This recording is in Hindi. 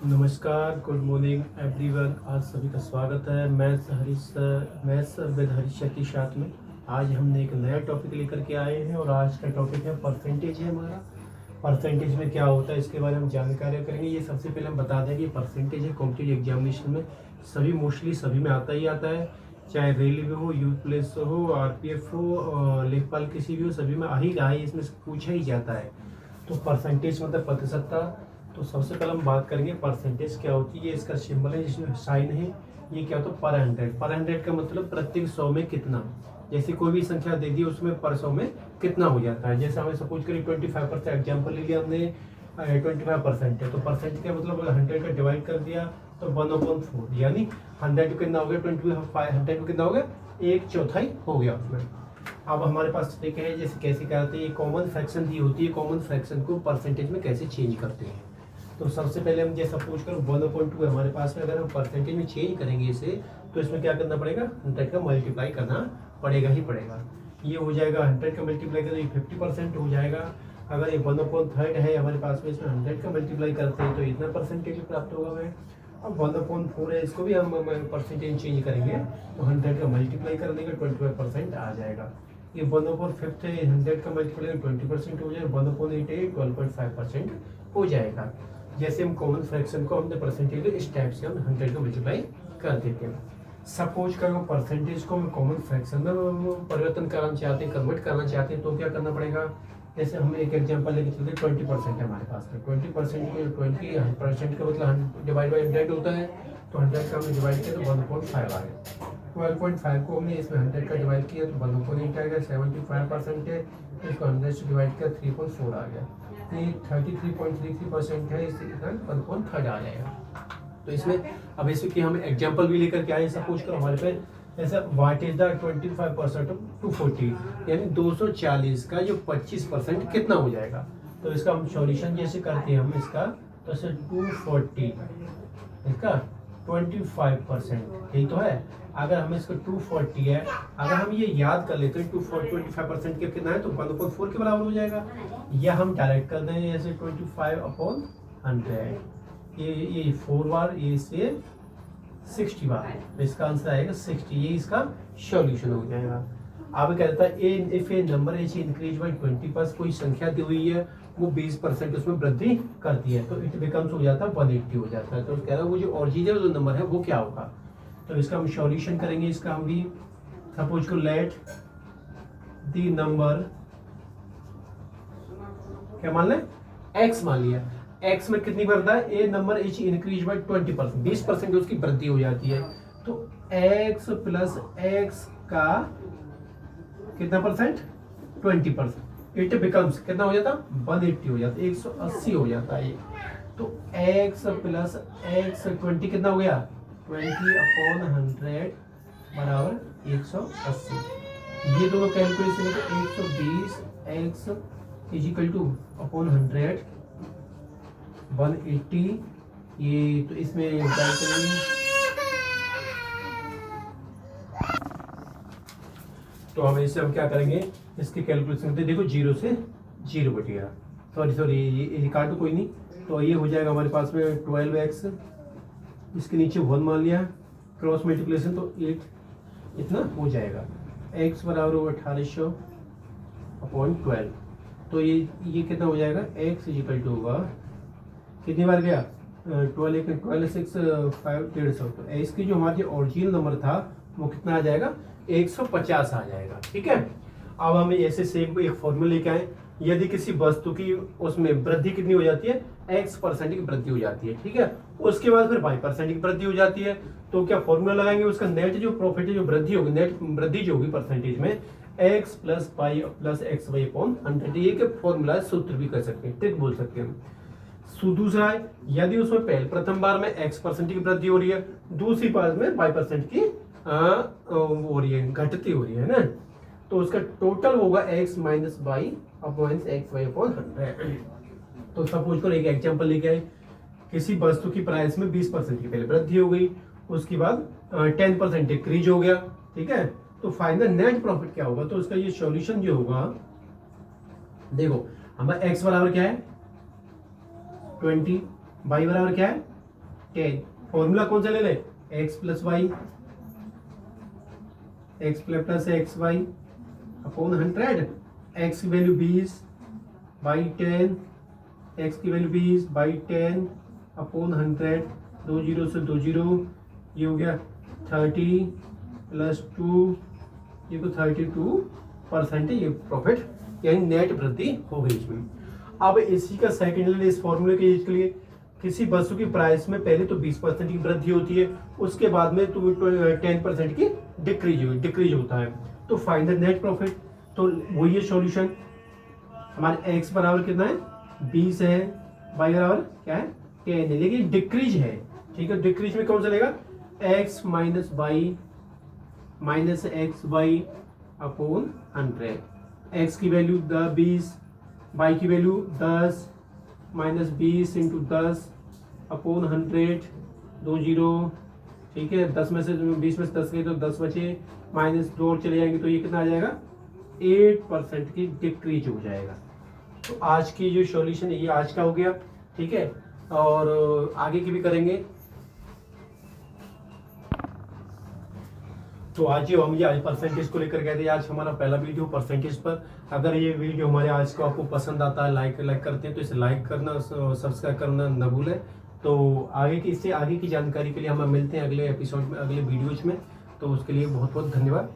नमस्कार, गुड मॉर्निंग एवरीवन। आज सभी का स्वागत है मैथ्स विद हरीश सर के साथ में। आज हमने एक नया टॉपिक लेकर के आए हैं और आज का टॉपिक है परसेंटेज है हमारा। परसेंटेज में क्या होता है इसके बारे में हम जानकारी करेंगे। ये सबसे पहले हम बता दें कि परसेंटेज है कॉम्पिटिटिव एग्जामिनेशन में सभी में आता ही आता है, चाहे रेलवे हो, यूथ पुलिस हो, आरपीएफ हो, लेखपाल किसी भी हो, सभी में आ ही रहा है, इसमें से पूछा ही जाता है। तो परसेंटेज मतलब प्रतिशतता। तो सबसे पहले हम बात करेंगे परसेंटेज क्या होती है। ये इसका सिंबल है, जिसमें साइन है। ये क्या होता है? पर हंड्रेड। पर हंड्रेड का मतलब प्रत्येक 100 में कितना। जैसे कोई भी संख्या दे दी उसमें पर 100 में कितना हो जाता है। जैसे हमें सपोज करिए 25% एग्जाम्पल ले लिया हमने, 25% है तो परसेंट का मतलब 100 का डिवाइड कर दिया तो 1/4, यानी 100 कितना हो गया? 2500 में कितना हो गया? 1/4 हो गया उसमें। अब हमारे पास ट्रिक है, जैसे कैसे करते हैं। ये कॉमन फ्रैक्शन दी होती है, कॉमन फ्रैक्शन को परसेंटेज में कैसे चेंज करते हैं। तो सबसे पहले हम जैसा पूछ कर 1/2 हमारे पास में, अगर हम परसेंटेज में चेंज करेंगे इसे तो इसमें क्या करना पड़ेगा? 100 का मल्टीप्लाई करना पड़ेगा ही पड़ेगा। ये हो जाएगा 100 का मल्टीप्लाई करें 50% हो जाएगा। अगर ये 1/3 है हमारे पास में, इसमें 100 का मल्टीप्लाई करते हैं तो इतना परसेंटेज प्राप्त होगा हमें। अब 1/4 है, इसको भी हम परसेंटेज चेंज करेंगे तो 100 का मल्टीप्लाई कर देंगे 25% आ जाएगा। ये 1/5 है, 100 का मल्टीप्लाई 20% हो जाएगा, 1/8 है 12.5% हो जाएगा। जैसे हम कॉमन फ्रैक्शन को हमने परसेंटेज इस टाइप से हम 100 का मल्टीप्लाई कर देते हैं। सपोज करो परसेंटेज को हम कॉमन फ्रैक्शन में परिवर्तन करना चाहते हैं, कन्वर्ट करना चाहते हैं तो क्या करना पड़ेगा? जैसे हम एक एग्जांपल लेके चलते हैं, 20% है हमारे पास में। 20% में 20% का मतलब डिवाइड बाई 100 होता है, तो 100 का हमने डिवाइड किया तो 1/5 आ गया। 12.5 को हमने इसमें 100 का डिवाइड किया तो 1/8 आ गया। 75% है, इसको 100 से डिवाइड किया 3.4 आ गया। ये 33.33% है, इससे 1/3 आ जाएगा। तो इसमें अब इसमें कि हम एग्जांपल भी लेकर के आए। सपोज करो हमारे पे ऐसा व्हाट इज द 25% ऑफ 240, यानी 240 का जो 25% कितना हो जाएगा। तो इसका हम सॉल्यूशन जैसे करते हैं हम इसका, तो ऐसे 240 इसका 25%, यही तो है। अगर हमें इसका 240 है, अगर हम ये याद कर लेते हैं 25% के कितना है तो 1/4 के बराबर हो जाएगा। या हम डायरेक्ट कर दें जैसे 25/100, ये 4 बार, ये से 60 बार, तो इसका आंसर आएगा 60। ये इसका सॉल्यूशन हो जाएगा। अब कहता है if A number is increase by 20%, कोई संख्या दी हुई है वो 20% उसमें वृद्धि करती है तो इट बिकम्स हो जाता है 180 हो जाता है। तो कह रहा है वो जो ओरिजिनल जो नंबर है वो क्या होगा। तो इसका हम सॉल्यूशन करेंगे। इसका हम भी सपोज को लेट दी नंबर क्या मान लें? x मान लिया। x में कितनी वृद्धि है? ए नंबर इज इंक्रीज बाई 20%, 20% उसकी वृद्धि हो जाती है। तो x प्लस x का कितना परसेंट? 20%। इट बिकम्स कितना हो जाता? 180 हो जाता, 180 हो जाता है ये। तो x प्लस x 20 कितना हो गया? 20/100 बराबर 180। ये दोनों कैलकुलेशन है तो 120 x is equal two upon 100 180। ये तो इसमें क्या करेंगे तो हम इससे हम क्या करेंगे, इसकी कैलकुलेशन करते देखो 0 से 0 बच गया। सॉरी ये काटो कोई नहीं। तो ये हो जाएगा हमारे पास में 12x, इसके नीचे 1 मान लिया, क्रॉस मल्टीप्लिकेशन तो 8 इतना हो जाएगा। x बराबर होगा 1800/12। तो ये कितना हो जाएगा? x इजिकल टू होगा कितनी बार गया? 12 6 5 150। तो x की जो हमारा ओरिजिनल नंबर था वो कितना आ जाएगा? 150 आ जाएगा। ठीक है। अब हमें ऐसे सेम एक फॉर्मूला लेके आए। यदि किसी वस्तु की उसमें वृद्धि कितनी हो जाती है? x% की वृद्धि हो जाती है। ठीक है। उसके बाद फिर y% की वृद्धि हो जाती है। तो क्या फॉर्मूला लगाएंगे? उसका नेट जो प्रॉफिट है, जो वृद्धि होगी, नेट वृद्धि जो होगी परसेंटेज में, x plus y plus x y upon 100। ये फॉर्मूला सूत्र भी कर सकते हैं, ट्रिक बोल सकते हैं। दूसरा है, यदि उसमें पहले प्रथम बार में x% की वृद्धि हो रही है, दूसरी बार में y% की हो रही है, घटती हो रही है ना, तो उसका टोटल होगा x minus y upon x y upon 100। तो सपोज करो एक एग्जांपल लेके आए। किसी वस्तु की प्राइस में 20% की पहले वृद्धि हो गई, उसके बाद 10% डिक्रीज हो गया। ठीक है। तो फाइनल नेट प्रॉफिट क्या होगा? तो उसका ये सॉल्यूशन जो होगा, देखो हमारा x बराबर क्या है? 20, y बराबर क्या है? 10। फॉर्मूला कौन सा ले ले, x plus y, x plus x y upon 100, x की वैल्यू 20 बाई 10, एक्स की वैल्यू 20 बाई 10 अपॉन 100, 2 जीरो से 2 जीरो, ये हो गया 30 प्लस 2, ये तो 32% ये प्रॉफिट यानी नेट वृद्धि हो गई इसमें। अब इसी का सेकेंडली इस फॉर्मूले के यूज के लिए किसी वस्तु की प्राइस में पहले तो 20% की वृद्धि होती है, उसके बाद में तो 10% की डिक्रीज होता है, तो फाइंड द नेट प्रॉफिट। तो वही है सॉल्यूशन, हमारे x बराबर कितना है 20 है, y बराबर क्या है 10 है, लेकिन डिक्रीज है, ठीक है। डिक्रीज में कौन सा लेगा, x minus y minus x y upon 100, x की वैल्यू 20, y की value 10 minus 20 into 10 upon 100, 2 zero, ठीक है। 10 में से 20 में से 10 गए तो 10 बचे, माइनस 2 और चले जाएंगे तो ये कितना आ जाएगा 8% की डिक्रीज हो जाएगा। तो आज की जो सॉल्यूशन है ये आज का हो गया, ठीक है, और आगे की भी करेंगे। तो आज ही हम ये आज परसेंटेज को लेकर गए थे, आज हमारा पहला वीडियो परसेंटेज पर। अगर ये वीडियो हमारे आज को आपको पसंद आता है, लाइक करते हैं तो इसे लाइक करना, सब्सक्राइब करना न भूलें। तो आगे की इससे आगे की जानकारी के लिए हम मिलते हैं अगले एपिसोड में, अगले वीडियोज में। तो उसके लिए बहुत बहुत धन्यवाद।